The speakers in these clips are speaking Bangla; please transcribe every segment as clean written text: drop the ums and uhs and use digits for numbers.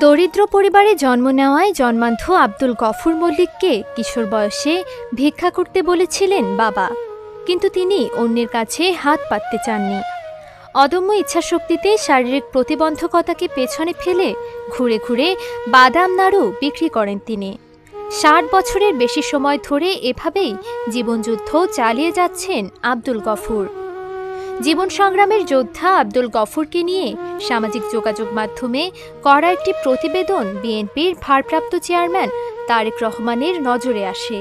দরিদ্র পরিবারে জন্ম নেওয়ায় জন্মান্ধ আব্দুল গফুর মল্লিককে কিশোর বয়সে ভিক্ষা করতে বলেছিলেন বাবা, কিন্তু তিনি অন্যের কাছে হাত পাততে চাননি। অদম্য ইচ্ছাশক্তিতে শারীরিক প্রতিবন্ধকতাকে পেছনে ফেলে ঘুরে ঘুরে বাদাম নাড়ু বিক্রি করেন তিনি। ৬০ বছরের বেশি সময় ধরে এভাবেই জীবনযুদ্ধ চালিয়ে যাচ্ছেন আব্দুল গফুর। জীবন সংগ্রামের যোদ্ধা আব্দুল গফুরকে নিয়ে সামাজিক যোগাযোগ মাধ্যমে করা একটি প্রতিবেদন বিএনপির ভারপ্রাপ্ত চেয়ারম্যান তারেক রহমানের নজরে আসে।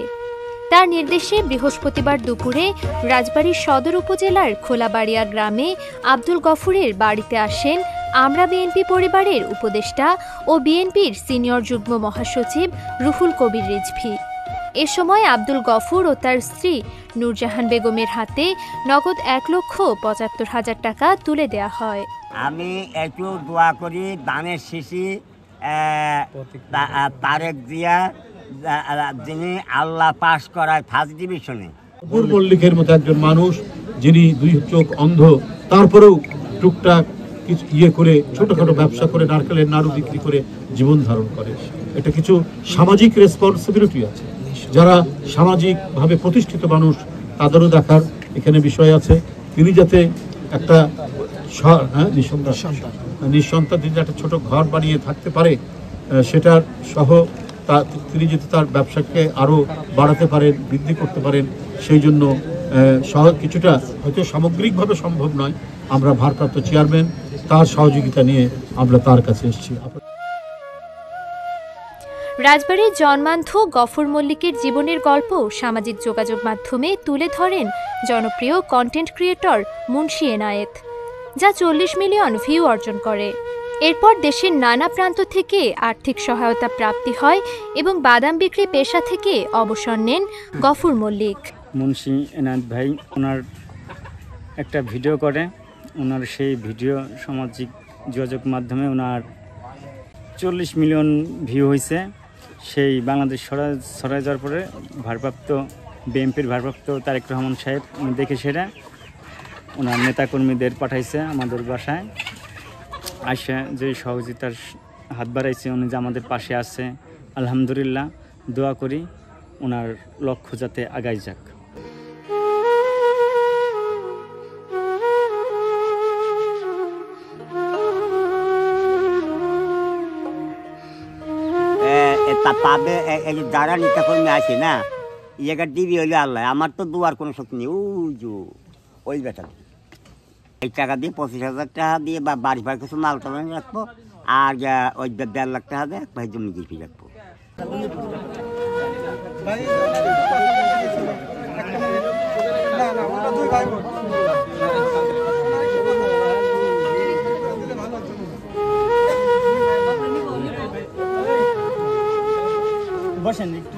তার নির্দেশে বৃহস্পতিবার দুপুরে রাজবাড়ী সদর উপজেলার খোলাবাড়িয়া গ্রামে আব্দুল গফুরের বাড়িতে আসেন আমরা বিএনপি পরিবারের উপদেষ্টা ও বিএনপির সিনিয়র যুগ্ম মহাসচিব রুহুল কবির রিজভী। এ সময় আব্দুল গফুর ও তার স্ত্রী নূরজাহান বেগমের হাতে নগদ ১,৭৫,০০০ টাকা তুলে দেয়া হয়। আমি একটু দোয়া করি দানের শিশি তারেক জিয়া, যিনি আল্লাহ পাস করায় ফার্স্ট ডিভিশনে। গফুর মল্লিকের মতো একজন মানুষ যিনি দুই চোখ অন্ধ, তারপরেও টুকটাক কিছু করে ছোটখাটো ব্যবসা করে নারকেলের নাড়ু বিক্রি করে জীবন ধারণ করে। এটা কিছু সামাজিক রেসপন্সিবিলিটি আছে। যারা সামাজিকভাবে প্রতিষ্ঠিত মানুষ তাদেরও দেখার এখানে বিষয় আছে। তিনি যাতে একটা নিঃসন্তান তিনি একটা ছোট ঘর বানিয়ে থাকতে পারে, সেটার সহ তিনি যদি তার ব্যবসাকে আরও বাড়াতে পারেন, বৃদ্ধি করতে পারেন, সেই জন্য কিছুটা হয়তো সামগ্রিকভাবে সম্ভব নয়, আমরা ভারপ্রাপ্ত চেয়ারম্যান তার সহযোগিতা নিয়ে আমরা তার কাছে এসেছি। রাজবাড়ীর জন্মান্ধ গফুর মল্লিকের জীবনের গল্প সামাজিক যোগাযোগ মাধ্যমে তুলে ধরেন জনপ্রিয় কন্টেন্ট ক্রিয়েটর মুন্সি এনায়েত, যা ৪০ মিলিয়ন ভিউ অর্জন করে। এরপর দেশের নানা প্রান্ত থেকে আর্থিক সহায়তা প্রাপ্তি হয় এবং বাদাম বিক্রি পেশা থেকে অবসর নেন গফুর মল্লিক। মুন্সি এনায়েত ভাই ওনার একটা ভিডিও করে, ওনার সেই ভিডিও সামাজিক যোগাযোগ মাধ্যমে ওনার ৪০ মিলিয়ন ভিউ হয়েছে। সেই বাংলাদেশ ছড়ায় যাওয়ার পরে বিএনপির ভারপ্রাপ্ত তারেক রহমান সাহেব দেখে সেটা ওনার নেতাকর্মীদের পাঠাইছে আমাদের বাসায়, আসে যে সহযোগিতার হাত বাড়াইছে, উনি যে আমাদের পাশে আছে। আলহামদুলিল্লাহ, দোয়া করি ওনার লক্ষ্য যাতে আগাই যাক। তাদের যারা নেতাকর্মী আছে না, ইয়েটা দিবি হইলে আল্লাহ, আমার তো দুয়ার কোনো শক্তি নেই। ওই বেটা এই টাকা দিয়ে ২৫,০০০ টাকা দিয়ে বা বাড়ি ভাড়া কিছু মাল টাল রাখবো, আর ওই ১.৫ লাখ টাকা দিয়ে এক ভাই জমি গিয়ে রাখবো। বসেন একটু।